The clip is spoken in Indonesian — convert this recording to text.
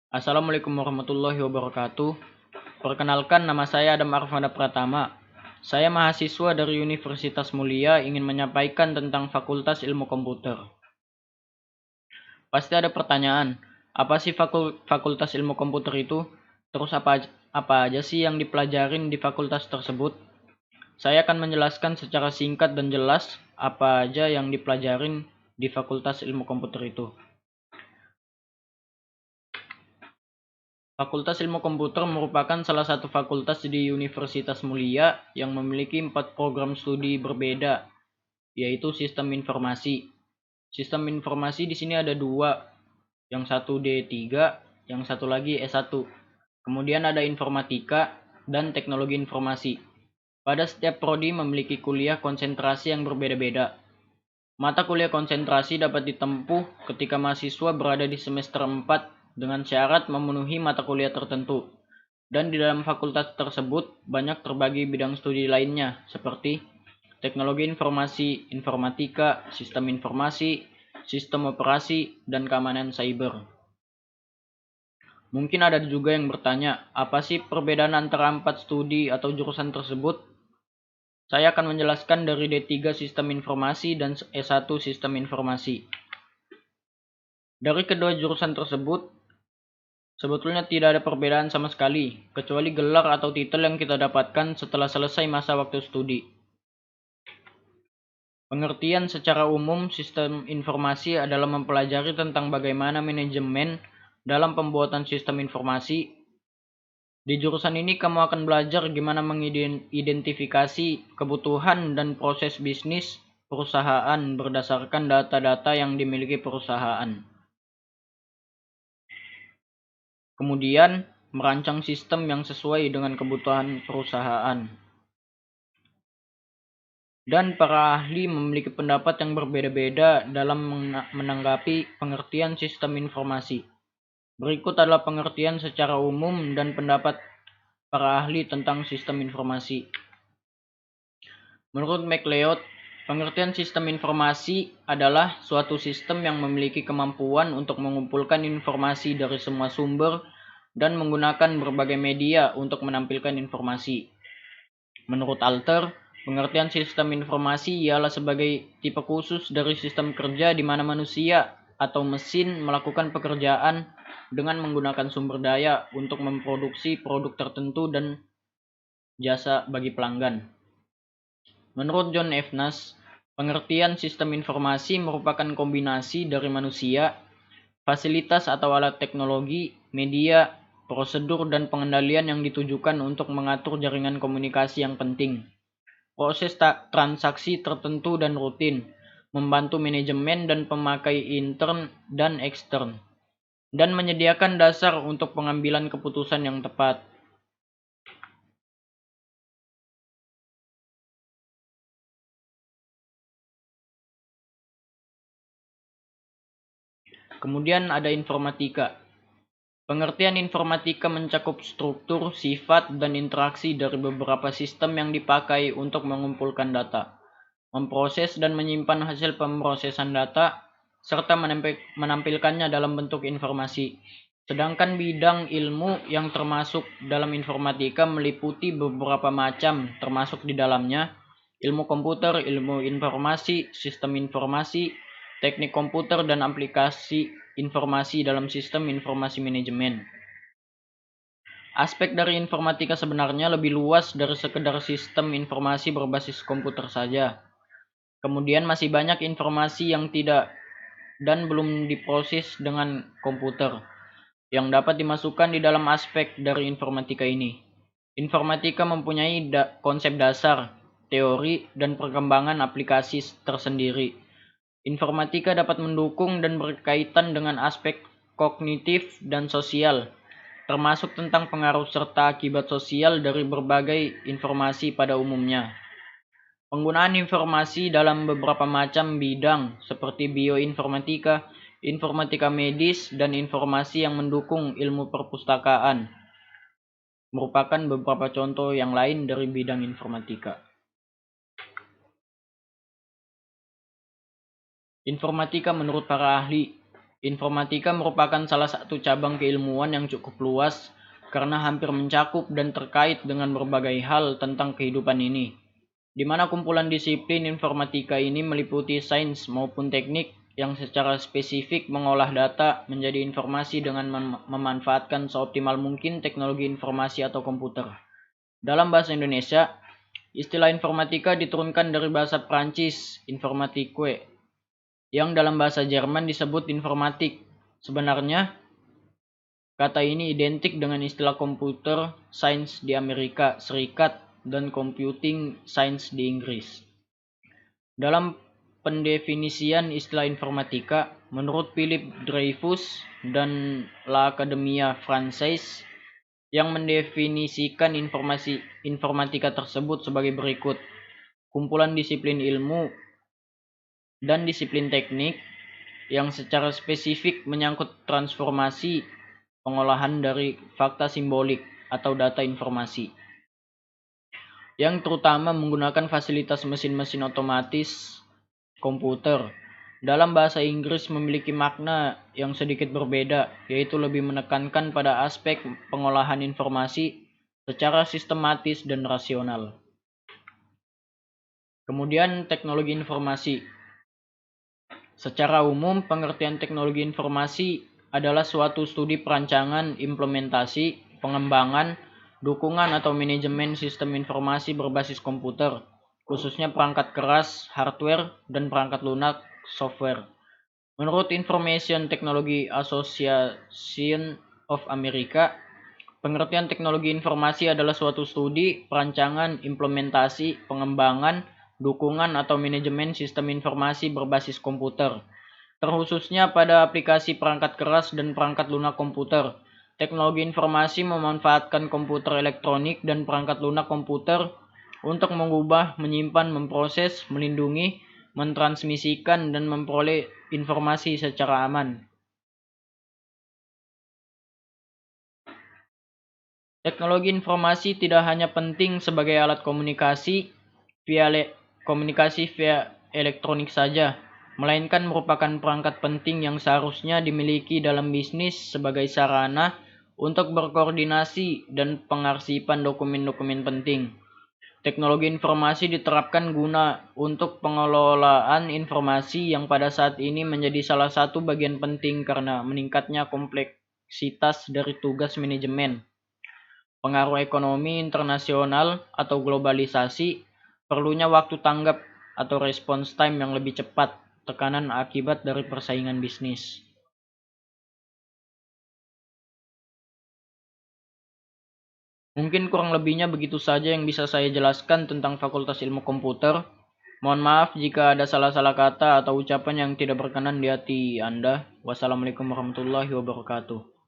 Assalamualaikum warahmatullahi wabarakatuh. Perkenalkan, nama saya Adam Arfanda Pratama. Saya mahasiswa dari Universitas Mulia ingin menyampaikan tentang Fakultas Ilmu Komputer. Pasti ada pertanyaan, apa sih Fakultas Ilmu Komputer itu? Terus apa aja sih yang dipelajarin di fakultas tersebut? Saya akan menjelaskan secara singkat dan jelas apa aja yang dipelajarin di Fakultas Ilmu Komputer itu. Fakultas Ilmu Komputer merupakan salah satu fakultas di Universitas Mulia yang memiliki 4 program studi berbeda, yaitu Sistem Informasi. Sistem Informasi di sini ada 2, yang satu D3, yang satu lagi S1. Kemudian ada Informatika dan Teknologi Informasi. Pada setiap prodi memiliki kuliah konsentrasi yang berbeda-beda. Mata kuliah konsentrasi dapat ditempuh ketika mahasiswa berada di semester 4 dengan syarat memenuhi mata kuliah tertentu. Dan di dalam fakultas tersebut banyak terbagi bidang studi lainnya seperti teknologi informasi, informatika, sistem informasi, sistem operasi, dan keamanan cyber. Mungkin ada juga yang bertanya, apa sih perbedaan antara 4 studi atau jurusan tersebut? Saya akan menjelaskan dari D3 Sistem Informasi dan S1 Sistem Informasi. Dari kedua jurusan tersebut, sebetulnya tidak ada perbedaan sama sekali, kecuali gelar atau titel yang kita dapatkan setelah selesai masa waktu studi. Pengertian secara umum sistem informasi adalah mempelajari tentang bagaimana manajemen dalam pembuatan sistem informasi. Di jurusan ini kamu akan belajar gimana mengidentifikasi kebutuhan dan proses bisnis perusahaan berdasarkan data-data yang dimiliki perusahaan. Kemudian, merancang sistem yang sesuai dengan kebutuhan perusahaan. Dan para ahli memiliki pendapat yang berbeda-beda dalam menanggapi pengertian sistem informasi. Berikut adalah pengertian secara umum dan pendapat para ahli tentang sistem informasi. Menurut MacLeod, pengertian sistem informasi adalah suatu sistem yang memiliki kemampuan untuk mengumpulkan informasi dari semua sumber dan menggunakan berbagai media untuk menampilkan informasi. Menurut Alter, pengertian sistem informasi ialah sebagai tipe khusus dari sistem kerja di mana manusia atau mesin melakukan pekerjaan dengan menggunakan sumber daya untuk memproduksi produk tertentu dan jasa bagi pelanggan. Menurut John F. Nash, pengertian sistem informasi merupakan kombinasi dari manusia, fasilitas atau alat teknologi, media, prosedur, dan pengendalian yang ditujukan untuk mengatur jaringan komunikasi yang penting. Proses transaksi tertentu dan rutin, membantu manajemen dan pemakai intern dan ekstern, dan menyediakan dasar untuk pengambilan keputusan yang tepat. Kemudian ada informatika. Pengertian informatika mencakup struktur, sifat, dan interaksi dari beberapa sistem yang dipakai untuk mengumpulkan data, memproses dan menyimpan hasil pemrosesan data, serta menampilkannya dalam bentuk informasi. Sedangkan bidang ilmu yang termasuk dalam informatika meliputi beberapa macam, termasuk di dalamnya ilmu komputer, ilmu informasi, sistem informasi, teknik komputer, dan aplikasi informasi dalam sistem informasi manajemen. Aspek dari informatika sebenarnya lebih luas dari sekedar sistem informasi berbasis komputer saja. Kemudian masih banyak informasi yang tidak dan belum diproses dengan komputer yang dapat dimasukkan di dalam aspek dari informatika ini. Informatika mempunyai konsep dasar, teori, dan perkembangan aplikasi tersendiri. Informatika dapat mendukung dan berkaitan dengan aspek kognitif dan sosial, termasuk tentang pengaruh serta akibat sosial dari berbagai informasi pada umumnya. Penggunaan informasi dalam beberapa macam bidang seperti bioinformatika, informatika medis, dan informasi yang mendukung ilmu perpustakaan merupakan beberapa contoh yang lain dari bidang informatika. Informatika menurut para ahli. Informatika merupakan salah satu cabang keilmuan yang cukup luas karena hampir mencakup dan terkait dengan berbagai hal tentang kehidupan ini, di mana kumpulan disiplin informatika ini meliputi sains maupun teknik yang secara spesifik mengolah data menjadi informasi dengan memanfaatkan seoptimal mungkin teknologi informasi atau komputer. Dalam bahasa Indonesia, istilah informatika diturunkan dari bahasa Prancis informatique, yang dalam bahasa Jerman disebut informatik. Sebenarnya, kata ini identik dengan istilah computer science di Amerika Serikat dan computing science di Inggris. Dalam pendefinisian istilah informatika, menurut Philippe Dreyfus dan La Academia Française, yang mendefinisikan informatika tersebut sebagai berikut: kumpulan disiplin ilmu dan disiplin teknik yang secara spesifik menyangkut transformasi pengolahan dari fakta simbolik atau data informasi, yang terutama menggunakan fasilitas mesin-mesin otomatis komputer. Dalam bahasa Inggris memiliki makna yang sedikit berbeda, yaitu lebih menekankan pada aspek pengolahan informasi secara sistematis dan rasional. Kemudian teknologi informasi. Secara umum, pengertian teknologi informasi adalah suatu studi perancangan, implementasi, pengembangan, dukungan atau manajemen sistem informasi berbasis komputer, khususnya perangkat keras, hardware, dan perangkat lunak, software. Menurut Information Technology Association of America, pengertian teknologi informasi adalah suatu studi, perancangan, implementasi, pengembangan, dukungan atau manajemen sistem informasi berbasis komputer, terkhususnya pada aplikasi perangkat keras dan perangkat lunak komputer. Teknologi informasi memanfaatkan komputer elektronik dan perangkat lunak komputer untuk mengubah, menyimpan, memproses, melindungi, mentransmisikan, dan memperoleh informasi secara aman. Teknologi informasi tidak hanya penting sebagai alat komunikasi via elektronik saja, melainkan merupakan perangkat penting yang seharusnya dimiliki dalam bisnis sebagai sarana untuk berkoordinasi dan pengarsipan dokumen-dokumen penting. Teknologi informasi diterapkan guna untuk pengelolaan informasi yang pada saat ini menjadi salah satu bagian penting karena meningkatnya kompleksitas dari tugas manajemen. Pengaruh ekonomi internasional atau globalisasi, perlunya waktu tanggap atau response time yang lebih cepat, tekanan akibat dari persaingan bisnis. Mungkin kurang lebihnya begitu saja yang bisa saya jelaskan tentang Fakultas Ilmu Komputer. Mohon maaf jika ada salah-salah kata atau ucapan yang tidak berkenan di hati Anda. Wassalamualaikum warahmatullahi wabarakatuh.